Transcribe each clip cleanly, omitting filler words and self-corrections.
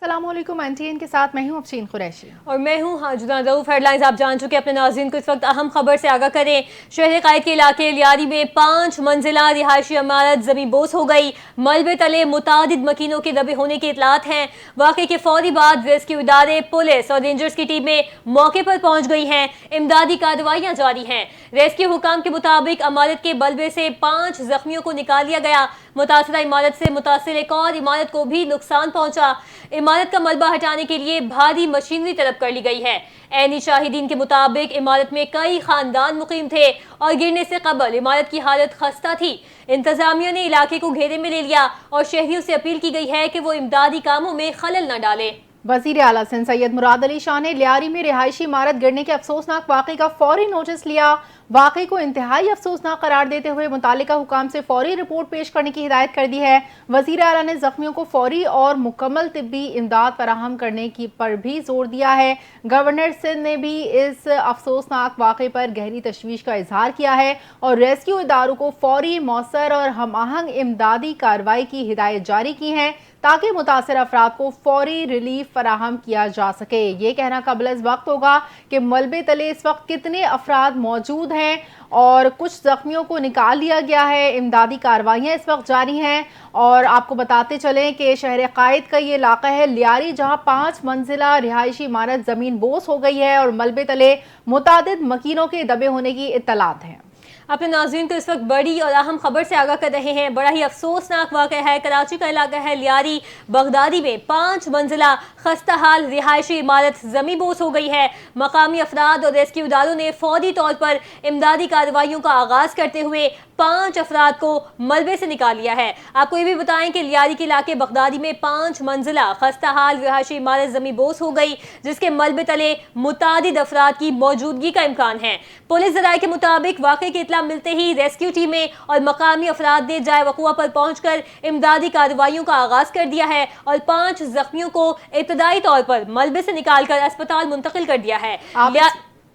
अस्सलाम वालेकुम एनटीएन के साथ मैं हूं अफशीन कुरैशी और मैं हूं हाजुना रऊफ। हेडलाइंस आप जान चुके अपने नाज़रीन को इस वक्त अहम खबर से आगाह करें। शहर कायद के इलाके लियारी में 5 मंजिला रिहायशी इमारत ज़मीन बोस हो गई। मलबे तले मुतादिद मकीनों के दबे होने की इतलात हैं। वाक़े के फौरी बाद रेस्क्यू इदारे, पुलिस और रेंजर्स की टीमें मौके पर पहुंच गई हैं। इमदादी कार्रवाइयां जारी हैं। रेस्क्यू हुकाम के मुताबिक इमारत के बल्बे से 5 जख्मियों को निकाल लिया गया। मुतासरा इमारत से मुतासिर एक और इमारत को भी नुकसान पहुंचा। इमारत का मलबा हटाने के लिए भारी मशीनरी तलब कर ली गई है। ऐनी शाहिदीन के मुताबिक इमारत में कई खानदान मुकीम थे और गिरने से कबल इमारत की हालत खस्ता थी। इंतजामिया ने इलाके को घेरे में ले लिया और शहरियों से अपील की गई है कि वो इमदादी कामों में खलल न डाले। वज़ीर आला सिंध सैयद मुराद अली शाह ने लियारी में रिहायशी इमारत गिरने के अफसोसनाक वाक़े का फौरी नोटिस लिया। वाक़े को इंतहाई अफसोसनाक करार देते हुए मुतालिका हुकाम से फौरी रिपोर्ट पेश करने की हिदायत कर दी है। वज़ीर आला ने ज़ख्मियों को फौरी और मुकम्मल तिब्बी इमदाद फराहम करने की पर भी जोर दिया है। गवर्नर सिंध ने भी इस अफसोसनाक वाक़े पर गहरी तशवीश का इजहार किया है और रेस्क्यू इदारों को फौरी, मौसर और हम आहंग इमदादी कार्रवाई की हिदायत जारी की हैं ताकि मुतासर अफराद को फौरी रिलीफ फराहम किया जा सके। ये कहना काबिल वक्त होगा कि मलबे तले इस वक्त कितने अफराद मौजूद हैं और कुछ जख्मियों को निकाल लिया गया है। इमदादी कार्रवाइयाँ इस वक्त जारी हैं और आपको बताते चलें कि शहर कायद का ये इलाका है लियारी, जहाँ 5 मंजिला रिहायशी इमारत ज़मीन बोस हो गई है और मलबे तले मुतादिद मकीनों के दबे होने की इत्तलात हैं। अपने नाज़रीन को इस वक्त बड़ी और अहम खबर से आगाह कर रहे हैं। बड़ा ही अफसोसनाक वाक़या है। कराची का इलाका है लियारी बगदादी में 5 मंजिला खस्ता हाल रिहायशी इमारत ज़मीन बोस हो गई है। मकामी अफराद और रेस्क्यू इदारों ने फौरी तौर पर इमदादी कार्रवाइयों का आगाज़ करते हुए 5 अफराद को मलबे से निकाल लिया है। आपको ये भी बताएं कि लियारी के इलाके बगदादी में 5 मंजिला खस्ता हाल रिहायशी इमारत ज़मीन बोस हो गई, जिसके मलबे तले मुतादिद अफराद की मौजूदगी का इम्कान है। पुलिस ज़राए के मुताबिक वाक़े की इत्तला मिलते ही रेस्क्यू टीमें और मकामी अफराद ने जाए वक़ुआ पर पहुंचकर इमदादी कार्रवाइयों का आगाज़ कर दिया है और 5 जख्मियों को इब्तदाई तौर पर मलबे से निकालकर अस्पताल मुंतकिल कर दिया है।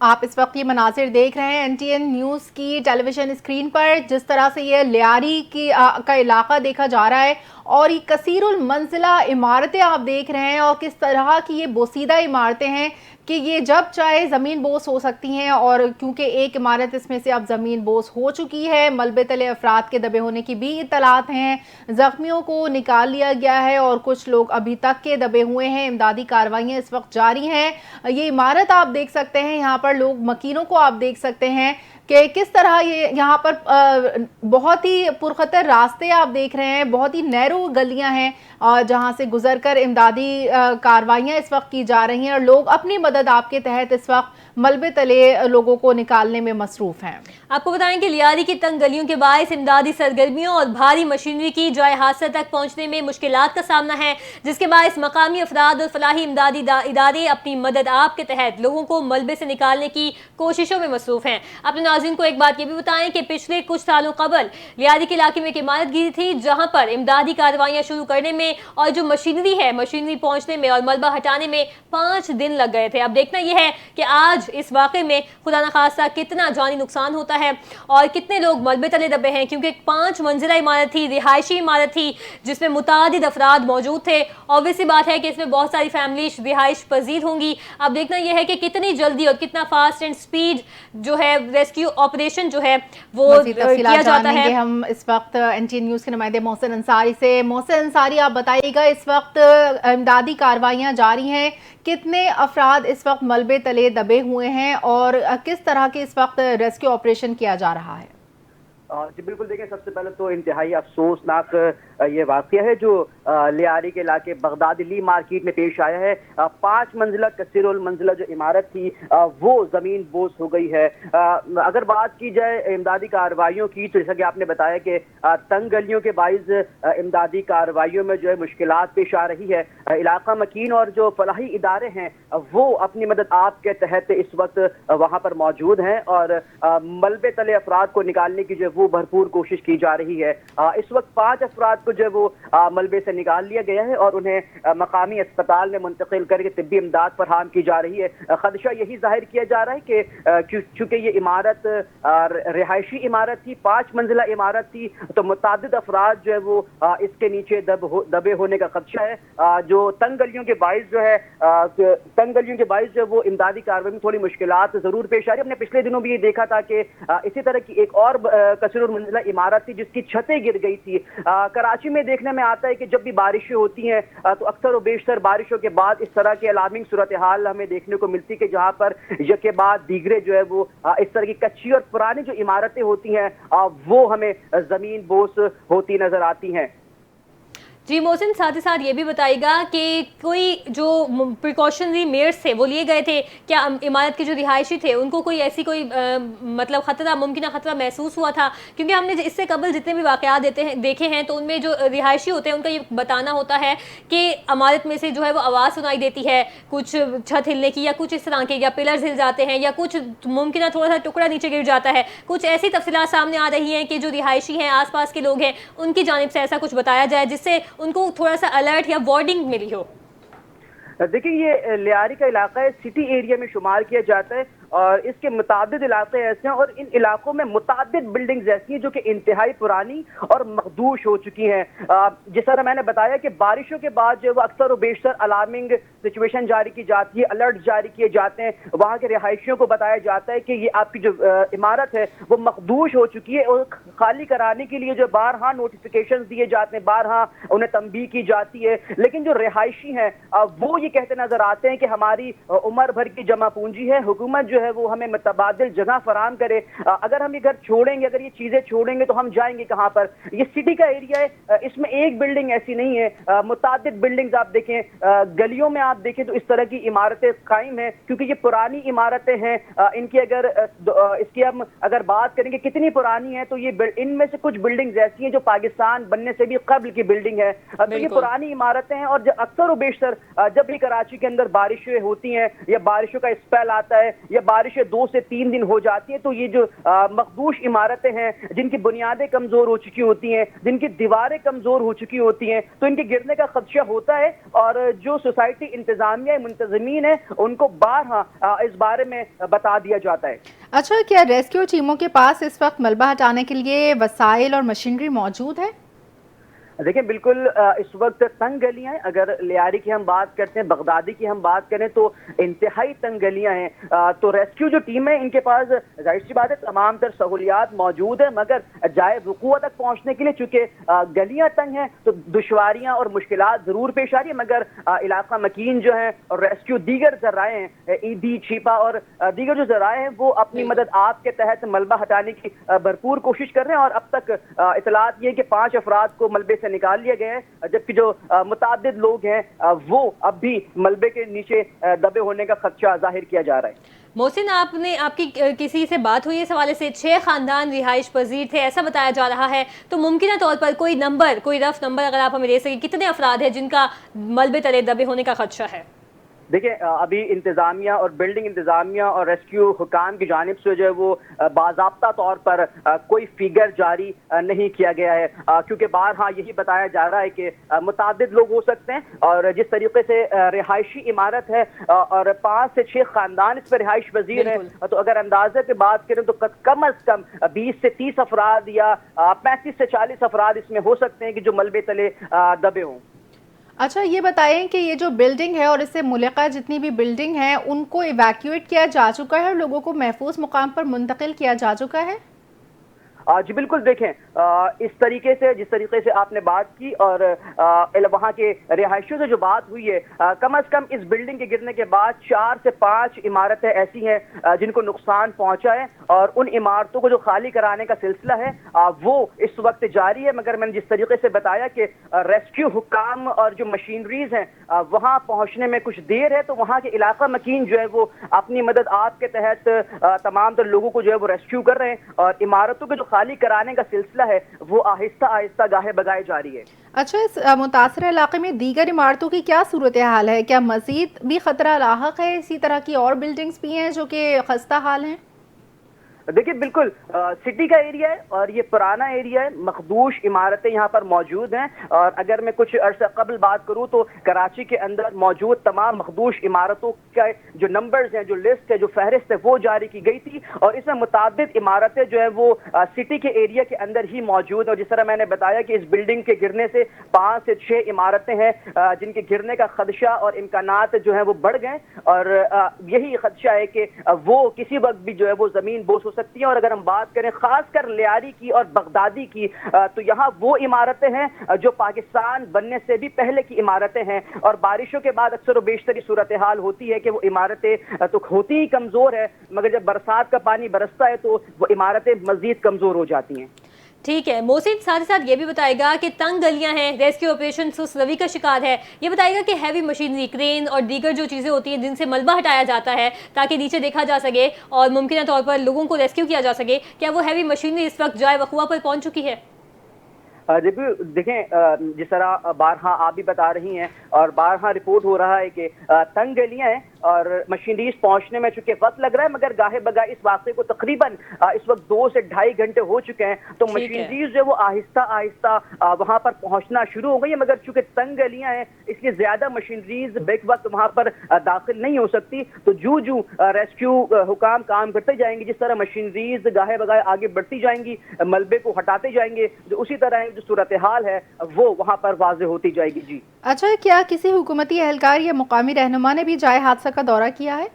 आप इस वक्त ये मनाजिर देख रहे हैं एनटीएन न्यूज़ की टेलीविजन स्क्रीन पर। जिस तरह से ये लियारी का इलाका देखा जा रहा है और ये कसीरुल मंजिला इमारतें आप देख रहे हैं और किस तरह की ये बोसीदा इमारतें हैं कि ये जब चाहे ज़मीन बोस हो सकती हैं। और क्योंकि एक इमारत इसमें से अब ज़मीन बोस हो चुकी है, मलबे तले अफराद के दबे होने की भी इत्तलात हैं। ज़ख्मियों को निकाल लिया गया है और कुछ लोग अभी तक के दबे हुए हैं। इमदादी कार्रवाइयाँ इस वक्त जारी हैं। ये इमारत आप देख सकते हैं, यहाँ पर लोग मकीनों को आप देख सकते हैं कि किस तरह ये यहाँ पर बहुत ही पुरखतर रास्ते आप देख रहे हैं, बहुत ही नैरो गलियाँ हैं और जहाँ से गुजरकर इमदादी कार्रवाइयाँ इस वक्त की जा रही हैं और लोग अपनी मदद आपके तहत इस वक्त मलबे तले लोगों को निकालने में मसरूफ़ हैं। आपको बताएं कि लियारी की तंग गलियों के बायस इमदादी सरगर्मियों और भारी मशीनरी की जाए हादसा तक पहुँचने में मुश्किलात का सामना है, जिसके बायस मकामी अफराद और फलाही इमदादी इदारे अपनी मदद आप के तहत लोगों को मलबे से निकालने की कोशिशों में मसरूफ़ हैं। अपने नाज़रीन को एक बात ये भी बताएं कि पिछले कुछ सालों कबल लियारी के इलाके में एक इमारत गिरी थी, जहां पर इमदादी कार्रवाइयां शुरू करने में और जो मशीनरी पहुंचने में और मलबा हटाने में 5 दिन लग गए थे। अब देखना यह है कि आज इस वाक़े में खुदा न खास्ता कितना जानी नुकसान होता है और कितने लोग मलबे तले दबे हैं, क्योंकि 5 मंजिला इमारत थी, रिहायशी इमारत थी, जिसमें मुतादिद अफराद मौजूद थे। ऑब्वियस सी बात है कि इसमें बहुत सारी फैमिली रिहाइश पजीर होंगी। अब देखना यह है कि कितनी जल्दी और कितना फास्ट एंड स्पीड जो है रेस्क्यू ऑपरेशन जो है वो किया जाता है। हम इस वक्त एनटीएन न्यूज़ के नुमाइंदे मोहसिन अंसारी से। मोहसिन अंसारी, आप बताइएगा इस वक्त इमदादी कार्रवाइयाँ जारी हैं, कितने अफराद इस वक्त मलबे तले दबे हुए हैं और किस तरह के इस वक्त रेस्क्यू ऑपरेशन किया जा रहा है? जी बिल्कुल, देखें सबसे पहले तो इंतहाई अफसोसनाक ये वाक़या है जो लियारी के इलाके बगदादी ली मार्केट में पेश आया है। 5 मंजिला कसीरुल मंजिला जो इमारत थी वो ज़मीन बोस हो गई है। अगर बात की जाए इमदादी कार्रवाइयों की, तो जैसा कि आपने बताया कि तंग गलियों के बाइस इमदादी कार्रवाइयों में जो है मुश्किलात पेश आ रही है। इलाका मकीन और जो फलाही इदारे हैं वो अपनी मदद आप के तहत इस वक्त वहाँ पर मौजूद हैं और मलबे तले अफराद को निकालने की जो वो भरपूर कोशिश की जा रही है। इस वक्त 5 अफराद کو جو ہے وہ ملبے سے نکال لیا گیا ہے اور انہیں مقامی اسپتال میں منتقل کر کے طبی امداد فراہم کی جا رہی ہے۔ خدشہ یہی ظاہر کیا جا رہا ہے کہ چونکہ یہ عمارت رہائشی عمارت تھی، 5 منزلہ عمارت تھی، تو متعدد افراد جو ہے وہ اس کے نیچے دبے ہونے کا خدشہ ہے، جو تنگ گلیوں کے باعث جو ہے وہ امدادی کارروائی میں تھوڑی مشکلات ضرور پیش آ رہی ہے۔ ہم نے پچھلے دنوں بھی یہ دیکھا تھا کہ اسی طرح کی ایک اور کثیر منزلہ عمارت تھی جس کی چھتیں گر گئی تھی۔ کراچی میں دیکھنے میں آتا ہے کہ جب بھی بارشیں ہوتی ہیں تو اکثر و بیشتر بارشوں کے بعد اس طرح کی الارمنگ صورتحال ہمیں دیکھنے کو ملتی کہ جہاں پر یکے بعد دیگرے جو ہے وہ اس طرح کی کچی اور پرانی جو عمارتیں ہوتی ہیں وہ ہمیں زمین بوس ہوتی نظر آتی ہیں۔ جی محسن، ساتھ ہی ساتھ یہ بھی بتائے گا کہ کوئی جو پریکاشنری میئرز تھے وہ لیے گئے تھے کیا؟ عمارت کے جو رہائشی تھے ان کو کوئی ایسی مطلب خطرہ، ممکنہ خطرہ محسوس ہوا تھا؟ کیونکہ ہم نے اس سے قبل جتنے بھی واقعات دیکھے ہیں تو ان میں جو رہائشی ہوتے ہیں ان کا یہ بتانا ہوتا ہے کہ عمارت میں سے جو ہے وہ آواز سنائی دیتی ہے، کچھ چھت ہلنے کی یا کچھ اس طرح کے، یا پلرز ہل جاتے ہیں یا کچھ ممکنہ تھوڑا سا ٹکڑا نیچے گر جاتا ہے۔ کچھ ایسی تفصیلات سامنے آ رہی ہیں کہ جو رہائشی ہیں، آس پاس کے لوگ ہیں، ان کی جانب سے ایسا کچھ بتایا جائے جس سے ان کو تھوڑا سا الرٹ یا وارننگ ملی ہو۔ دیکھیں، یہ لیاری کا علاقہ ہے، سٹی ایریا میں شمار کیا جاتا ہے اور اس کے متعدد علاقے ایسے ہیں اور ان علاقوں میں متعدد بلڈنگز ایسی ہیں جو کہ انتہائی پرانی اور مخدوش ہو چکی ہیں۔ جس طرح میں نے بتایا کہ بارشوں کے بعد جو وہ اکثر و بیشتر الارمنگ سچویشن جاری کی جاتی ہے، الرٹ جاری کیے جاتے ہیں، وہاں کے رہائشیوں کو بتایا جاتا ہے کہ یہ آپ کی جو عمارت ہے وہ مخدوش ہو چکی ہے اور خالی کرانے کے لیے جو بارہا نوٹیفیکیشن دیے جاتے ہیں، بارہا انہیں تنبیہ کی جاتی ہے، لیکن جو رہائشی ہیں وہ یہ کہتے نظر آتے ہیں کہ ہماری عمر بھر کی جمع پونجی ہے، حکومت جو ہے وہ ہمیں متبادل جگہ فراہم کرے، اگر ہم یہ گھر چھوڑیں گے، اگر یہ چیزیں چھوڑیں گے تو ہم جائیں گے کہاں پر؟ یہ سٹی کا ایریا ہے، اس میں ایک بلڈنگ ایسی نہیں ہے، متعدد بلڈنگز آپ دیکھیں، گلیوں میں آپ دیکھیں تو اس طرح کی عمارتیں قائم ہیں کیونکہ یہ پرانی عمارتیں ہیں۔ ان کی ہم اگر بات کریں گے کتنی پرانی ہے تو یہ ان میں سے کچھ بلڈنگز ایسی ہیں جو پاکستان بننے سے بھی قبل کی بلڈنگ ہے، تو یہ پرانی عمارتیں ہیں اور اکثر و بیشتر جب بھی کراچی کے اندر بارشیں ہوتی ہیں یا بارشوں کا اسپیل آتا ہے یا بارشیں 2 سے 3 دن ہو جاتی ہیں تو یہ جو مخدوش عمارتیں ہیں جن کی بنیادیں کمزور ہو چکی ہوتی ہیں، جن کی دیواریں کمزور ہو چکی ہوتی ہیں، تو ان کے گرنے کا خدشہ ہوتا ہے اور جو سوسائٹی انتظامیہ منتظمین ہیں ان کو بارہا اس بارے میں بتا دیا جاتا ہے۔ اچھا، کیا ریسکیو ٹیموں کے پاس اس وقت ملبہ ہٹانے کے لیے وسائل اور مشینری موجود ہے؟ دیکھیں، بالکل اس وقت تنگ گلیاں ہیں، اگر لیاری کی ہم بات کرتے ہیں، بغدادی کی ہم بات کریں تو انتہائی تنگ گلیاں ہیں، تو ریسکیو جو ٹیم ہے ان کے پاس ظاہر سی بات ہے تمام تر سہولیات موجود ہیں، مگر جائے وقوع تک پہنچنے کے لیے چونکہ گلیاں تنگ ہیں تو دشواریاں اور مشکلات ضرور پیش آ رہی ہیں، مگر علاقہ مکین جو ہیں اور ریسکیو دیگر ذرائع ہیں، ایدی، چھیپا اور دیگر جو ذرائع ہیں وہ اپنی مدد آپ کے تحت ملبہ ہٹانے کی بھرپور کوشش کر رہے ہیں اور اب تک اطلاعات یہ کہ 5 افراد کو ملبے سے نکال لیا گیا ہے، جبکہ جو متعدد لوگ ہیں وہ اب بھی ملبے کے نیچے دبے ہونے کا خدشہ ظاہر کیا جا رہا ہے۔ محسن، آپ کی کسی سے بات ہوئی اس حوالے سے؟ 6 خاندان رہائش پذیر تھے ایسا بتایا جا رہا ہے، تو ممکنہ طور پر کوئی رف نمبر اگر آپ ہمیں دے سکیں کتنے افراد ہیں جن کا ملبے تلے دبے ہونے کا خدشہ ہے؟ دیکھیں، ابھی انتظامیہ اور بلڈنگ انتظامیہ اور ریسکیو حکام کی جانب سے جو ہے وہ باضابطہ طور پر کوئی فگر جاری نہیں کیا گیا ہے، کیونکہ بارہا یہی بتایا جا رہا ہے کہ متعدد لوگ ہو سکتے ہیں اور جس طریقے سے رہائشی عمارت ہے اور 5 سے 6 خاندان اس پر رہائش پذیر ہیں، تو اگر اندازے کی بات کریں تو کم از کم 20 سے 30 افراد یا 35 سے 40 افراد اس میں ہو سکتے ہیں کہ جو ملبے تلے دبے ہوں۔ اچھا، یہ بتائیں کہ یہ جو بلڈنگ ہے اور اس سے ملحقہ جتنی بھی بلڈنگ ہیں ان کو ایویکیویٹ کیا جا چکا ہے اور لوگوں کو محفوظ مقام پر منتقل کیا جا چکا ہے؟ جی بالکل، دیکھیں اس طریقے سے جس طریقے سے آپ نے بات کی اور وہاں کے رہائشیوں سے جو بات ہوئی ہے، کم از کم اس بلڈنگ کے گرنے کے بعد 4 سے 5 عمارتیں ایسی ہیں جن کو نقصان پہنچا ہے اور ان عمارتوں کو جو خالی کرانے کا سلسلہ ہے وہ اس وقت جاری ہے، مگر میں نے جس طریقے سے بتایا کہ ریسکیو حکام اور جو مشینریز ہیں وہاں پہنچنے میں کچھ دیر ہے، تو وہاں کے علاقہ مکین جو ہے وہ اپنی مدد آپ کے تحت تمام تر لوگوں کو جو ہے وہ ریسکیو کر رہے ہیں اور عمارتوں کے جو خالی کرانے کا سلسلہ ہے وہ آہستہ آہستہ گاہے بگائے جاری ہے۔ اچھا، اس متاثرہ علاقے میں دیگر عمارتوں کی کیا صورتحال ہے؟ کیا مزید بھی خطرہ لاحق ہے؟ اسی طرح کی اور بلڈنگز بھی ہیں جو کہ خستہ حال ہیں؟ دیکھیے بالکل سٹی کا ایریا ہے اور یہ پرانا ایریا ہے, مخدوش عمارتیں یہاں پر موجود ہیں. اور اگر میں کچھ عرصہ قبل بات کروں تو کراچی کے اندر موجود تمام مخدوش عمارتوں کا جو نمبرز ہیں, جو لسٹ ہے, جو فہرست ہے, وہ جاری کی گئی تھی. اور اس میں متعدد عمارتیں جو ہیں وہ سٹی کے ایریا کے اندر ہی موجود ہیں. اور جس طرح میں نے بتایا کہ اس بلڈنگ کے گرنے سے 5 سے 6 عمارتیں ہیں جن کے گرنے کا خدشہ اور امکانات جو ہیں وہ بڑھ گئے. اور یہی خدشہ ہے کہ وہ کسی وقت بھی جو ہے وہ زمین بوس ہو سکتی ہیں. اور اگر ہم بات کریں خاص کر لیاری کی اور بغدادی کی, تو یہاں وہ عمارتیں ہیں جو پاکستان بننے سے بھی پہلے کی عمارتیں ہیں. اور بارشوں کے بعد اکثر و بیشتر صورتحال ہوتی ہے کہ وہ عمارتیں تو ہوتی ہی کمزور ہے, مگر جب برسات کا پانی برستا ہے تو وہ عمارتیں مزید کمزور ہو جاتی ہیں. ٹھیک ہے محسن, ساتھ ہی ساتھ یہ بھی بتائے گا کہ تنگ گلیاں ہیں, ریسکیو آپریشن سست روی کا شکار ہے. یہ بتائے گا کہ ہیوی مشینری, کرین اور دیگر جو چیزیں ہوتی ہیں جن سے ملبہ ہٹایا جاتا ہے تاکہ نیچے دیکھا جا سکے اور ممکنہ طور پر لوگوں کو ریسکیو کیا جا سکے, کیا وہ ہیوی مشینری اس وقت جائے وقوع پر پہنچ چکی ہے؟ دیکھیں جس طرح بارہا آپ بھی بتا رہی ہیں اور بارہا رپورٹ ہو رہا ہے کہ تنگ گلیاں ہیں اور مشینریز پہنچنے میں چونکہ وقت لگ رہا ہے, مگر گاہے بگاہ اس واقعے کو تقریباً اس وقت 2 سے 2.5 گھنٹے ہو چکے ہیں. تو مشینریز جو وہ آہستہ آہستہ وہاں پر پہنچنا شروع ہو گئی ہے, مگر چونکہ تنگ گلیاں ہیں اس لیے زیادہ مشینریز بیک وقت وہاں پر داخل نہیں ہو سکتی. تو جو ریسکیو حکام کام کرتے جائیں گے, جس طرح مشینریز گاہے بگاہ آگے بڑھتی جائیں گی, ملبے کو ہٹاتے جائیں گے, جو اسی طرح جو صورتحال ہے وہ وہاں پر واضح ہوتی جائے گی. جی اچھا, کیا کسی حکومتی اہلکار یا مقامی رہنما نے بھی جائے حادثہ کا دورہ کیا ہے؟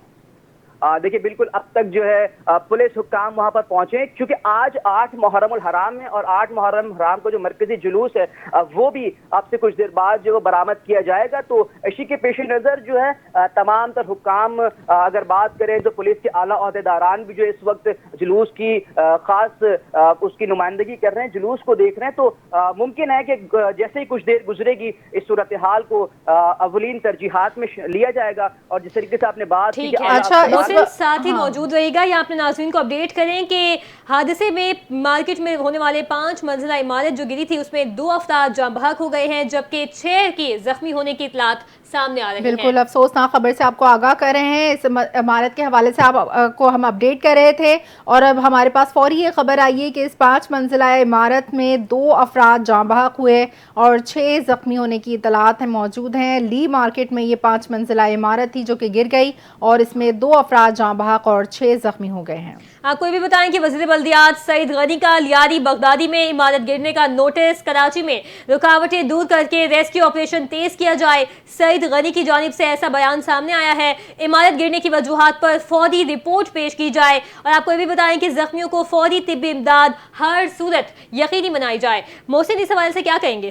دیکھیے بالکل اب تک جو ہے پولیس حکام وہاں پر پہنچے, کیونکہ آج 8 محرم الحرام ہے اور 8 محرم الحرام کا جو مرکزی جلوس ہے وہ بھی اب سے کچھ دیر بعد جو برآمد کیا جائے گا. تو اسی کے پیش نظر جو ہے تمام تر حکام, اگر بات کریں تو پولیس کے اعلیٰ عہدیداران بھی جو اس وقت جلوس کی خاص اس کی نمائندگی کر رہے ہیں, جلوس کو دیکھ رہے ہیں. تو ممکن ہے کہ جیسے ہی کچھ دیر گزرے گی اس صورتحال کو اولین ترجیحات میں لیا جائے گا. اور جس طریقے سے آپ نے بات کی اچھا ساتھ ہی موجود رہے گا یا اپنے ناظرین کو اپڈیٹ کریں کہ حادثے میں مارکیٹ میں ہونے والے 5 منزلہ عمارت جو گری تھی اس میں 2 افراد جاں بحق ہو گئے ہیں, جبکہ 6 کی زخمی ہونے کی اطلاعات سامنے آ رہی ہیں. بالکل افسوسناک خبر سے آپ کو آگاہ کر رہے ہیں. اس عمارت کے حوالے سے آپ کو ہم اپڈیٹ کر رہے تھے اور اب ہمارے پاس فوری یہ خبر آئی ہے کہ اس 5 منزلہ عمارت میں 2 افراد جاں بحق ہوئے اور 6 زخمی ہونے کی اطلاعات موجود ہیں. لی مارکیٹ میں یہ 5 منزلہ عمارت تھی جو کہ گر گئی اور اس میں 2 افراد جاں بحق اور 6 زخمی ہو گئے ہیں. آپ کو یہ بھی بتائیں کہ وزیر بلدیات سعید غنی کا لیاری بغدادی میں عمارت گرنے کا نوٹس, کراچی میں رکاوٹیں دور کر کے ریسکیو آپریشن تیز کیا جائے. سعید غنی کی جانب سے ایسا بیان سامنے آیا ہے, عمارت گرنے کی وجوہات پر فوری رپورٹ پیش کی جائے. اور آپ کو یہ بھی بتائیں کہ زخمیوں کو فوری طبی امداد ہر صورت یقینی بنائی جائے. محسن اس حوالے سے کیا کہیں گے؟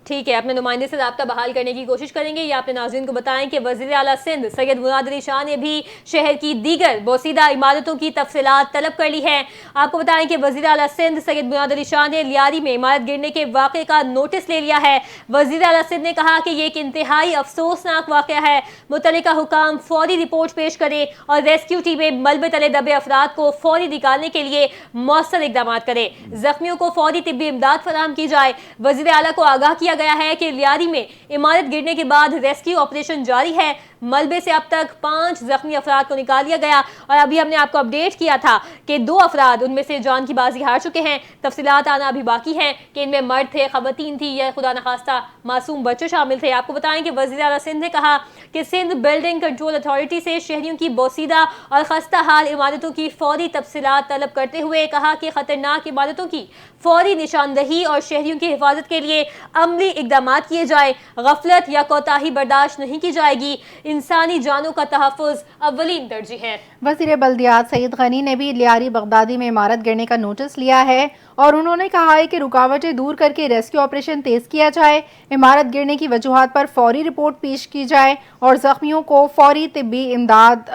ٹھیک ہے, اپنے نمائندے سے رابطہ بحال کرنے کی کوشش کریں گے. یا اپنے ناظرین کو بتائیں کہ وزیر اعلیٰ سندھ سید مراد علی شاہ نے بھی شہر کی دیگر بوسیدہ عمارتوں کی تفصیلات طلب کر لی ہیں. آپ کو بتائیں کہ وزیر اعلیٰ سندھ سید مراد علی شاہ نے لیاری میں عمارت گرنے کے واقعے کا نوٹس لے لیا ہے. وزیر اعلیٰ سندھ نے کہا کہ یہ ایک انتہائی افسوسناک واقعہ ہے. متعلقہ حکام فوری رپورٹ پیش کرے اور ریسکیو ٹیمیں ملبے تلے دبے افراد کو فوری نکالنے کے لیے مؤثر اقدامات کرے. زخمیوں کو فوری طبی امداد فراہم کی جائے. وزیر اعلیٰ کو آگاہ کیا گیا ہے کہ لیاری میں عمارت گرنے کے بعد ریسکیو آپریشن جاری ہے. ملبے سے اب تک 5 زخمی افراد کو نکال لیا گیا اور ابھی ہم نے آپ کو اپڈیٹ کیا تھا کہ 2 افراد ان میں سے جان کی بازی ہار چکے ہیں. تفصیلات آنا ابھی باقی ہیں کہ ان میں مرد تھے, خواتین تھی یا خدا نخواستہ معصوم بچے شامل تھے. آپ کو بتائیں کہ وزیر اعلیٰ سندھ نے کہا کہ سندھ بلڈنگ کنٹرول اتھارٹی سے شہریوں کی بوسیدہ اور خستہ حال عمارتوں کی فوری تفصیلات طلب کرتے ہوئے کہا کہ خطرناک عمارتوں کی فوری نشاندہی اور شہریوں کی حفاظت کے لیے عملی اقدامات کیے جائیں. غفلت یا کوتاہی برداشت نہیں کی جائے گی. انسانی جانوں کا تحفظ اولین ترجیح ہے. وزیر بلدیات سعید غنی نے بھی لیاری بغدادی میں عمارت گرنے کا نوٹس لیا ہے اور انہوں نے کہا ہے کہ رکاوٹیں دور کر کے ریسکیو آپریشن تیز کیا جائے, عمارت گرنے کی وجوہات پر فوری رپورٹ پیش کی جائے اور زخمیوں کو فوری طبی امداد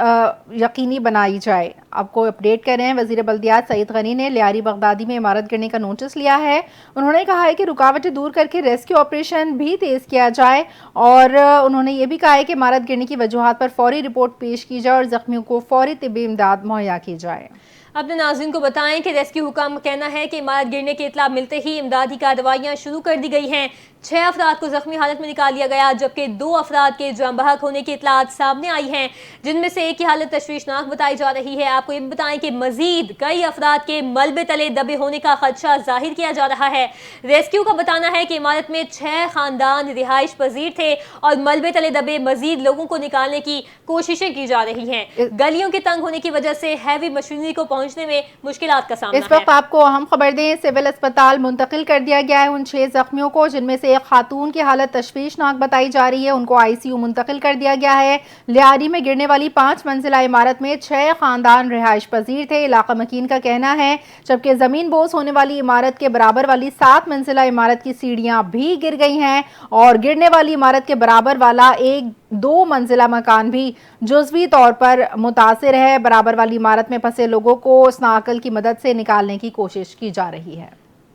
یقینی بنائی جائے. آپ کو اپڈیٹ کر رہے ہیں, وزیر بلدیات سعید غنی نے لیاری بغدادی میں عمارت گرنے کا نوٹس لیا ہے. انہوں نے کہا ہے کہ رکاوٹیں دور کر کے ریسکیو آپریشن بھی تیز کیا جائے اور انہوں نے یہ بھی کہا ہے کہ عمارت گرنے کی وجوہات پر فوری رپورٹ پیش کی جائے اور زخمیوں کو فوری طبی امداد مہیا کی جائے. اپنے ناظرین کو بتائیں کہ ریسکیو حکام کا کہنا ہے کہ عمارت گرنے کی اطلاع ملتے ہی امدادی کارروائیاں شروع کر دی گئی ہیں. 6 अफराद को जख्मी हालत में निकाल लिया गया, जबकि 2 अफराद के जाम बहक होने की इतलात सामने आई हैं, जिनमें से एक की हालत तशवीशनाक बताई जा रही है। आपको ये भी बताएं कि मजीद कई अफराद के मलबे तले दबे होने का खदशा जाहिर किया जा रहा है। रेस्क्यू का बताना है कि इमारत में 6 खानदान रिहाइश पजीर थे और मलबे तले दबे मजीद लोगों को निकालने की कोशिशें की जा रही हैं। गलियों के तंग होने की वजह से हैवी मशीनरी को पहुंचने में मुश्किलात का सामना इस वक्त आपको अहम खबर दें, सिविल अस्पताल मुंतकिल कर दिया गया है उन 6 जख्मियों को, जिनमें से एक खातून की हालत तशवीशनाक बताई जा रही है। उनको ICU मुंतकिल कर दिया गया है। लियारी में गिरने वाली 5 मंजिला इमारत में 6 खानदान रिहाइश पजीर थे, इलाका मकीन का कहना है, जबकि जमीन बोस होने वाली इमारत के बराबर वाली 7 मंजिला इमारत की सीढ़ियां भी गिर गई हैं और गिरने वाली इमारत के बराबर वाला 1-2 मंजिला मकान भी जुज़वी तौर पर मुतासिर है। बराबर वाली इमारत में फंसे लोगों को स्नाकल की मदद से निकालने की कोशिश की जा रही है।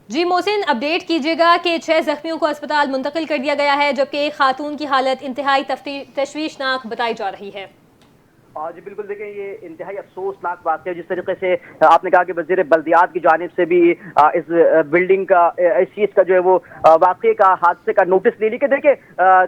जी मोहसिन, अपडेट कीजिएगा कि 6 जख्मियों को अस्पताल मुंतकिल कर दिया गया है, जबकि एक खातून की हालत इंतहाई तशवीशनाक बताई जा रही है। जी बिल्कुल, देखें ये इंतहाई अफसोसनाक वाक़या, जिस तरीके से आपने कहा कि वज़ीर बल्दियात की जानिब से भी इस बिल्डिंग का, इस चीज़ का जो है वो वाक़े का, हादसे का नोटिस ले ली कि देखिए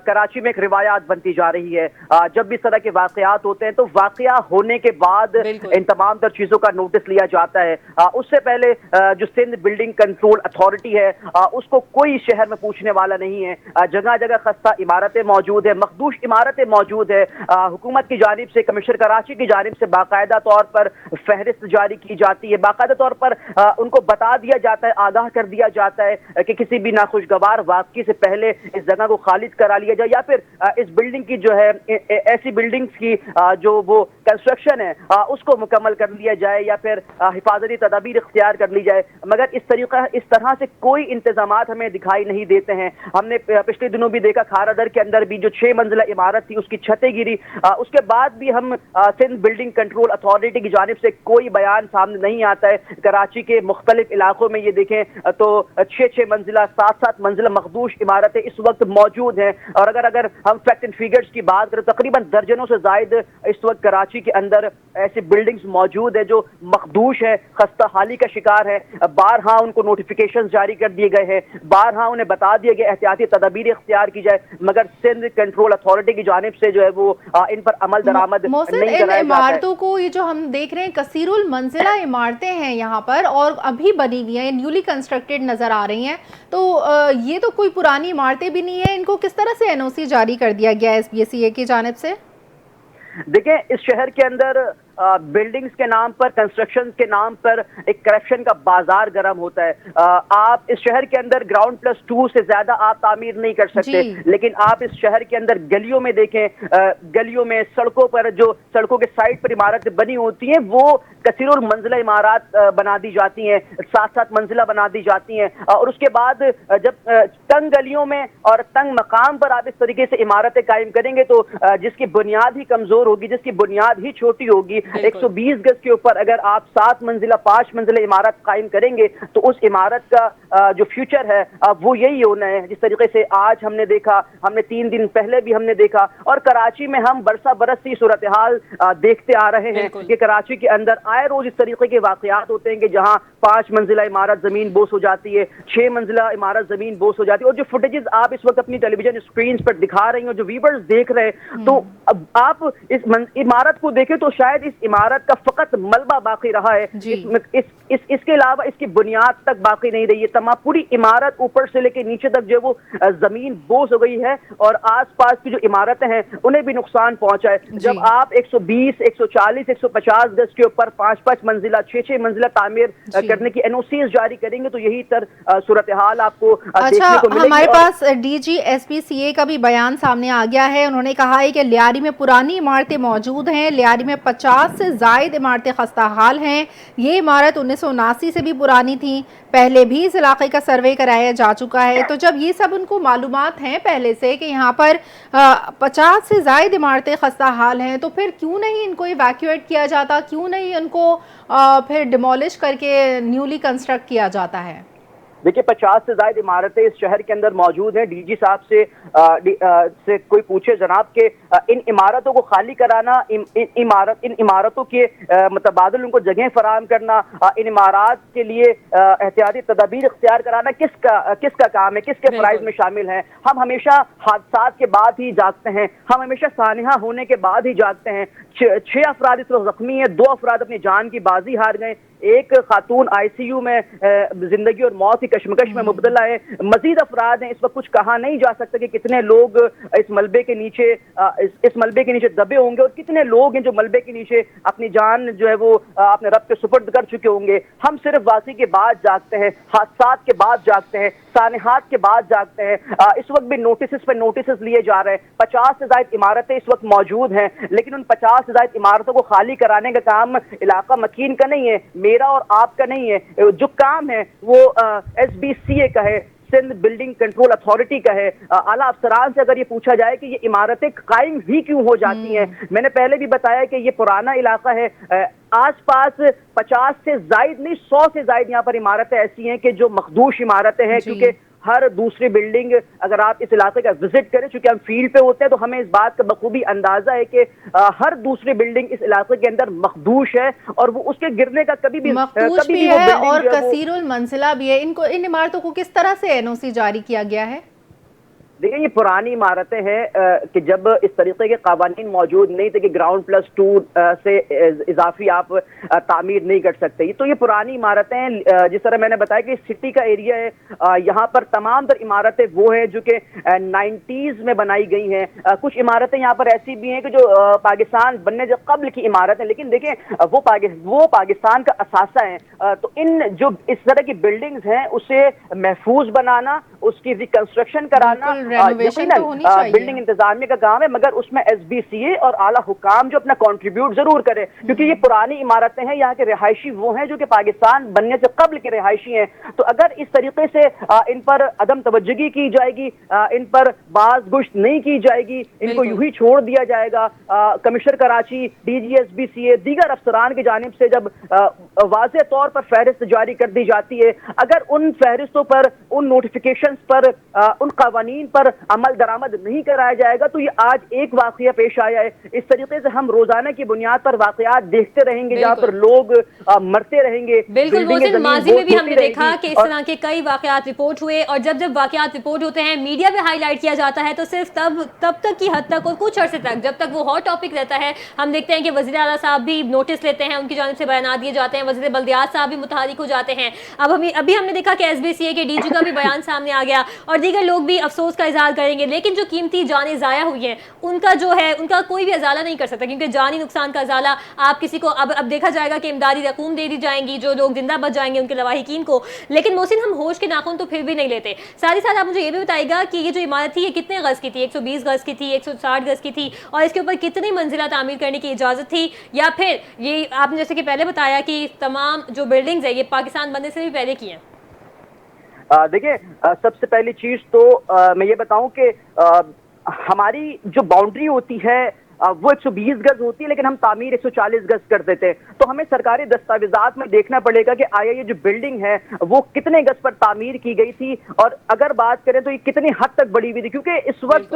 कराची में एक रिवायात बनती जा रही है, जब भी इस तरह के वाक़यात होते हैं तो वाक़या होने के बाद इन तमाम तर चीज़ों का नोटिस लिया जाता है। उससे पहले जो सिंध बिल्डिंग कंट्रोल अथॉरिटी है उसको कोई शहर में पूछने वाला नहीं है। जगह जगह खस्ता इमारतें मौजूद है, मखदूश इमारतें मौजूद है। हुकूमत की जानिब से, कमिश्नर कराची की जानिब से बाकायदा तौर पर फहरिस्त जारी की जाती है, बाकायदा तौर पर उनको बता दिया जाता है, आगाह कर दिया जाता है कि किसी भी नाखुशगवार वाक़ये से पहले इस जगह को खालिद करा लिया जाए, या फिर इस बिल्डिंग की जो है ऐसी बिल्डिंग्स की जो वो कंस्ट्रक्शन है उसको मुकम्मल कर लिया जाए, या फिर हिफाजती तदाबीर इख्तियार कर ली जाए। मगर इस तरह से कोई इंतजामात हमें दिखाई नहीं देते हैं। हमने पिछले दिनों भी देखा खारादर के अंदर भी जो 6 मंजिला इमारत थी उसकी छतें गिरी, उसके बाद भी हम सिंध बिल्डिंग कंट्रोल अथॉरिटी की जानिब से कोई बयान सामने नहीं आता है। कराची के मुख्तलिफ इलाकों में ये देखें तो 6-6 मंजिला, 7-7 मंजिला मखदूश इमारतें इस वक्त मौजूद हैं। और अगर हम फैक्ट एंड फिगर्स की बात करें, तकरीबन दर्जनों से जायद इस वक्त कराची के अंदर ऐसी बिल्डिंग्स मौजूद है जो मखदूश है, खस्ता हाली का शिकार है। बारहा उनको नोटिफिकेशन जारी कर दिए गए हैं, बारहा उन्हें बता दिए गए एहतियाती तदाबीर इख्तियार की जाए, मगर सिंध कंट्रोल अथॉरिटी की जानिब से जो है वो इन पर अमल दरामद नहीं इन इमारतों को, ये जो हम देख रहे हैं कसीरुल मंजिला इमारतें हैं यहाँ पर और अभी बनी हुई हैं, न्यूली कंस्ट्रक्टेड नजर आ रही हैं, तो ये तो कोई पुरानी इमारतें भी नहीं है। इनको किस तरह से NOC जारी कर दिया गया है SBSEA की जानिब से? देखें, इस शहर के अंदर बिल्डिंग्स के नाम पर, कंस्ट्रक्शन के नाम पर एक करप्शन का बाजार गर्म होता है। आप इस शहर के अंदर ग्राउंड प्लस 2 से ज्यादा आप तामीर नहीं कर सकते, लेकिन आप इस शहर के अंदर गलियों में देखें, गलियों में, सड़कों पर, जो सड़कों के साइड पर इमारतें बनी होती हैं वो कसीरुल मंजिला इमारत बना दी जाती हैं, 7-7 मंजिला बना दी जाती हैं। और उसके बाद जब तंग गलियों में और तंग मकाम पर आप इस तरीके से इमारतें कायम करेंगे तो जिसकी बुनियाद ही कमजोर होगी, जिसकी बुनियाद ही छोटी होगी, 120 गज के ऊपर अगर आप 7 मंजिला, 5 मंजिला इमारत कायम करेंगे तो उस इमारत का जो फ्यूचर है वो यही होना है। जिस तरीके से आज हमने देखा, हमने 3 दिन पहले भी हमने देखा, और कराची में हम बरसा बरस सी सूरत हाल देखते आ रहे हैं कि कराची के अंदर आए रोज इस तरीके के वाकयात होते हैं कि जहां 5 मंजिला इमारत जमीन बोस हो जाती है, 6 मंजिला इमारत जमीन बोस हो जाती है। और जो फुटेजेस आप इस वक्त अपनी टेलीविजन स्क्रीन पर दिखा रही हो, जो व्यूअर्स देख रहे हैं, तो अब आप इस इमारत को देखें तो शायद इस इमारत का फकत मलबा बाकी रहा है, इसके अलावा इसकी बुनियाद तक बाकी नहीं रही है। तमाम पूरी इमारत ऊपर से लेकर नीचे तक जो वो जमीन बोस हो गई है, और आसपास की जो इमारतें हैं उन्हें भी नुकसान पहुंचा है। जब आप 120, 140, 150 गज के ऊपर 5-5 मंजिला, 6-6 मंजिला तामीर करने की NOCs जारी करेंगे तो यही सूरत हाल आपको देखने को मिलेगी। हमारे पास DG SPCA का भी बयान सामने आ गया है। उन्होंने कहा है कि लियारी में पुरानी इमारतें मौजूद हैं, लियारी में 50 से जायद इमारतें खस्ता हाल हैं। ये इमारत 1979 से भी पुरानी थी, पहले भी इस इलाके का सर्वे कराया जा चुका है। तो जब ये सब उनको मालूमात हैं पहले से कि यहाँ पर 50 से जायद इमारतें खस्ता हाल हैं, तो फिर क्यों नहीं इनको इवैक्यूएट किया जाता, क्यों नहीं इनको फिर डिमोलिश करके न्यूली कंस्ट्रक्ट किया जाता है? देखिए 50 से ज्यादा इमारतें इस शहर के अंदर मौजूद हैं। डीजी साहब से कोई पूछे जनाब के इन इमारतों को खाली कराना, इन इमारतों के मुतबादिल उनको जगह फराहम करना, इन इमारत के लिए एहतियाती तदाबीर इख्तियार कराना किसका काम है, किसके फराइज में शामिल है। हम हमेशा हादसात के बाद ही जागते हैं, हम हमेशा सानिहा होने के बाद ही जागते हैं। 6 अफराद इस वक्त जख्मी हैं, 2 अफराद अपनी जान की बाजी हार गए, एक खातून ICU में जिंदगी और मौत की कशमकश में मुब्तला है। मजीद अफराद हैं, इस वक्त कुछ कहा नहीं जा सकता कि कितने लोग इस मलबे के नीचे दबे होंगे और कितने लोग हैं जो मलबे के नीचे अपनी जान जो है वो अपने रब के सुपुर्द कर चुके होंगे। हम सिर्फ वाक़ई के बाद जागते हैं, हादसात के बाद जागते हैं, सानिहात के बाद जागते हैं। इस वक्त भी नोटिस लिए जा रहे हैं। 50 से ज्यादा इमारतें इस वक्त मौजूद हैं, लेकिन उन 50 से ज्यादा इमारतों को खाली कराने का काम इलाका मकीन का नहीं है, मेरा और आपका नहीं है। जो काम है वो SBCA का है, सिंध बिल्डिंग कंट्रोल अथॉरिटी का है। आला अफसरान से अगर ये पूछा जाए कि ये इमारतें कायम ही क्यों हो जाती हैं, मैंने पहले भी बताया कि ये पुराना इलाका है। आसपास 50 से जायद नहीं 100 से जायद यहाँ पर इमारतें ऐसी हैं कि जो मखदूश इमारतें हैं, क्योंकि हर दूसरी बिल्डिंग, अगर आप इस इलाके का विजिट करें, चूंकि हम फील्ड पे होते हैं तो हमें इस बात का बखूबी अंदाजा है कि हर दूसरी बिल्डिंग इस इलाके के अंदर मखदूश है और वो उसके गिरने का कभी भी है और कसीरुल मंजिला भी है। इन इमारतों को किस तरह से NOC जारी किया गया है? देखिए ये पुरानी इमारतें हैं कि जब इस तरीके के कावानीन मौजूद नहीं थे कि ग्राउंड प्लस 2 से इजाफी आप तामीर नहीं कर सकते, तो ये पुरानी इमारतें हैं। जिस तरह मैंने बताया कि सिटी का एरिया है, यहाँ पर तमाम तर इमारतें वो हैं जो कि 90s में बनाई गई हैं। कुछ इमारतें यहाँ पर ऐसी भी हैं कि जो पाकिस्तान बनने से कब्ल की इमारत है, लेकिन देखें वो पाकिस्तान का असासा है। तो इन जो इस तरह की बिल्डिंग्स हैं उसे महफूज बनाना, उसकी रिकंस्ट्रक्शन कराना बिल्डिंग इंतजामिया का काम है, मगर उसमें SBCA और आला हुकाम जो अपना कंट्रीब्यूट जरूर करे, क्योंकि ये पुरानी इमारतें हैं, यहाँ के रिहायशी वो हैं जो कि पाकिस्तान बनने से कब्ल के रिहायशी हैं। तो अगर इस तरीके से इन पर अदम तवज्जुगी की जाएगी, इन पर बाज गुश्त नहीं की जाएगी, इनको यूं ही छोड़ दिया जाएगा, कमिश्नर कराची, DG SBCA दीगर अफसरान की जानिब से जब वाज़ेह तौर पर फहरिस्त जारी कर दी जाती है, अगर उन फहरिस्तों पर, उन नोटिफिकेशन पर, उन कवानीन पर अमल दरामद नहीं कराया जाएगा, तो ये आज एक वाकया पेश आया है। इस तरीके से हम रोजाना की बुनियाद पर वाकयात देखते रहेंगे जहाँ पर लोग मरते रहेंगे। बिल्कुल मोहसिन, माजी में भी हमने देखा कि इस तरह के कई वाकयात रिपोर्ट हुए, और जब वाकयात रिपोर्ट होते हैं मीडिया में हाईलाइट किया जाता है तो सिर्फ तब तक की हद तक और कुछ अरसे तक, जब तक वो हॉट टॉपिक रहता है, हम देखते हैं कि वज़ीर आला साहब भी नोटिस लेते हैं, उनकी जानिब से बयान दिए जाते हैं, वज़ीर बल्दियात साहब भी मुतहरिक हो जाते हैं। अभी हमने देखा कि SBCA के DG का भी बयान सामने आ गया और दीगर लोग भी अफसोस का इजहार करेंगे, लेकिन जो कीमती जानें ज़ाया हुई हैं उनका जो है उनका कोई भी अजाला नहीं कर सकता, क्योंकि जानी नुकसान का अजाला आप किसी को अब देखा जाएगा कि इमदादी रकूम दे दी जाएंगी, जो लोग जिंदा बच जाएंगे उनके लवाहिकीन को। लेकिन मोहसिन, हम होश के नाखून तो फिर भी नहीं लेते। साथ ही साथ आप मुझे ये भी बताइएगा कि ये जो इमारत थी ये कितने गज की थी? 120 गज की थी, 160 गज की थी, और इसके ऊपर कितनी मंजिला तामीर करने की इजाज़त थी? या फिर ये आपने जैसे कि पहले बताया कि तमाम जो बिल्डिंग्स है ये पाकिस्तान बनने से भी पहले की हैं? देखिए सबसे पहली चीज तो मैं ये बताऊं कि हमारी जो बाउंड्री होती है वो 120 गज होती है, लेकिन हम तामीर 140 गज कर देते हैं। तो हमें सरकारी दस्तावेजात में देखना पड़ेगा कि आया ये जो बिल्डिंग है वो कितने गज पर तामीर की गई थी, और अगर बात करें तो ये कितनी हद तक बड़ी हुई थी, क्योंकि इस वक्त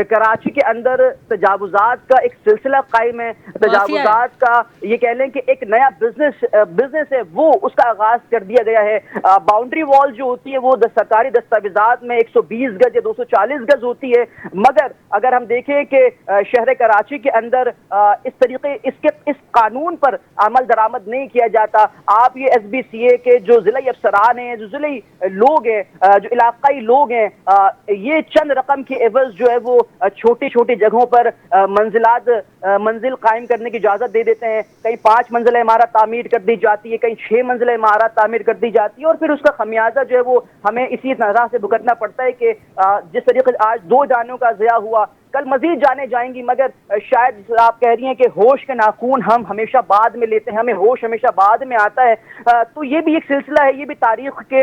कराची के अंदर तजावुजात का एक सिलसिला कायम है। तजावुजात का ये कह लें कि एक नया बिजनेस है, वो उसका आगाज कर दिया गया है। बाउंड्री वॉल जो होती है वो सरकारी दस्तावेजात में 120 गज या 240 गज होती है, मगर अगर हम देखें कि शहर कराची के अंदर इस कानून पर अमल दरामद नहीं किया जाता। आप ये SBCA के जो जिला अफसरान हैं, जो जिला लोग हैं, जो इलाकाई लोग हैं, ये चंद रकम की एवज जो है वो छोटी छोटी जगहों पर मंजिल कायम करने की इजाजत दे देते हैं। कहीं 5 मंजिला इमारत तामीर कर दी जाती है, कहीं 6 मंजिला इमारत तामीर कर दी जाती है, और फिर उसका खमियाजा जो है वो हमें इसी तरह से भुगतना पड़ता है कि जिस तरीके से आज 2 जानों का ज़िया हुआ, کل مزید جانے جائیں گی، مگر شاید آپ کہہ رہی ہیں کہ ہوش کے ناخون ہم ہمیشہ بعد میں لیتے ہیں، ہمیں ہوش ہمیشہ بعد میں آتا ہے، تو یہ بھی ایک سلسلہ ہے، یہ بھی تاریخ کے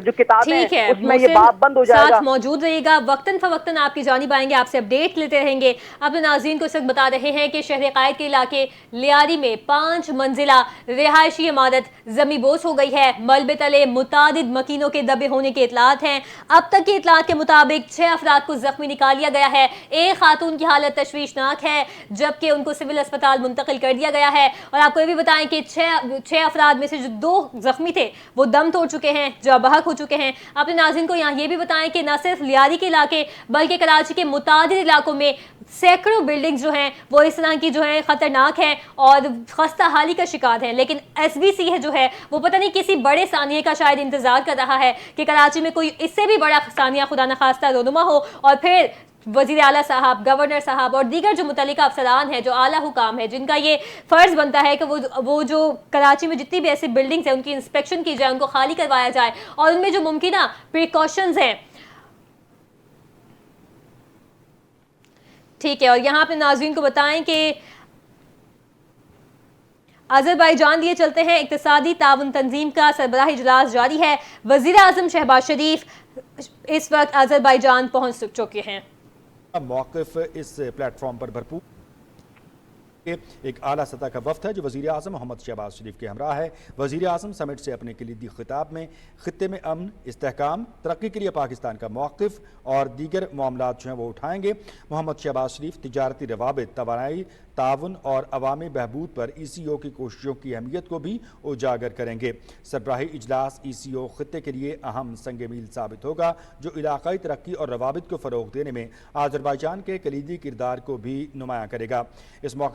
جو کتابیں ٹھیک ہے، اس میں یہ باب بند ہو جائے گا۔ ساتھ موجود رہے گا، وقتاً فوقتاً آپ کی جانب آئیں گے، آپ سے اپڈیٹ لیتے رہیں گے۔ اپنے ناظرین کو اس وقت بتا رہے ہیں کہ شہر قائد کے علاقے لیاری میں 5 منزلہ رہائشی عمارت زمیں بوس ہو گئی ہے، ملبے تلے متعدد مکینوں کے دبے ہونے کے اطلاعات ہیں۔ اب تک کی اطلاعات کے مطابق 6 افراد کو زخمی نکال لیا گیا ہے، ایک خاتون کی حالت تشویشناک ہے جبکہ ان کو سول اسپتال منتقل کر دیا گیا ہے۔ اور آپ کو یہ بھی بتائیں کہ 6 افراد میں سے جو 2 زخمی تھے وہ دم توڑ چکے ہیں، جاں بحق ہو چکے ہیں۔ اپنے ناظرین کو یہاں یہ بھی بتائیں کہ نہ صرف لیاری کے علاقے بلکہ کراچی کے متعدد علاقوں میں سینکڑوں بلڈنگ جو ہیں وہ اس طرح کی جو ہیں خطرناک ہیں اور خستہ حالی کا شکار ہیں، لیکن ایس بی سی ہے جو ہے وہ پتہ نہیں کسی بڑے ثانیے کا شاید انتظار کر رہا ہے کہ کراچی میں کوئی اس سے بھی بڑا ثانیہ خدا نخواستہ رونما ہو، اور پھر وزیر اعلیٰ صاحب، گورنر صاحب اور دیگر جو متعلقہ افسران ہیں، جو اعلیٰ حکام ہیں، جن کا یہ فرض بنتا ہے کہ وہ جو کراچی میں جتنی بھی ایسے بلڈنگز ہیں ان کی انسپیکشن کی جائے، ان کو خالی کروایا جائے اور ان میں جو ممکنہ پریکاشنز ہیں۔ ٹھیک ہے، اور یہاں اپنے ناظرین کو بتائیں کہ آذربائیجان لیے چلتے ہیں۔ اقتصادی تعاون تنظیم کا سربراہی اجلاس جاری ہے، وزیر اعظم شہباز شریف اس وقت آذربائیجان پہنچ چکے ہیں۔ موقف اس پلیٹ فارم پر بھرپور ایک اعلیٰ سطح کا وفد ہے جو وزیر اعظم محمد شہباز شریف کے ہمراہ ہے۔ وزیر اعظم سمٹ سے اپنے کلیدی خطاب میں خطے میں امن، استحکام، ترقی کے لیے پاکستان کا موقف اور دیگر معاملات جو ہیں وہ اٹھائیں گے۔ محمد شہباز شریف تجارتی روابط، توانائی، تعاون اور عوامی بہبود پر ای سی او کی کوششوں کی اہمیت کو بھی اجاگر کریں گے۔ سربراہی اجلاس ای سی او خطے کے لیے اہم سنگ میل ثابت ہوگا جو علاقائی ترقی اور روابط کو فروغ دینے میں آذربائیجان کے کلیدی کردار کو بھی نمایاں کرے گا۔ اس موقع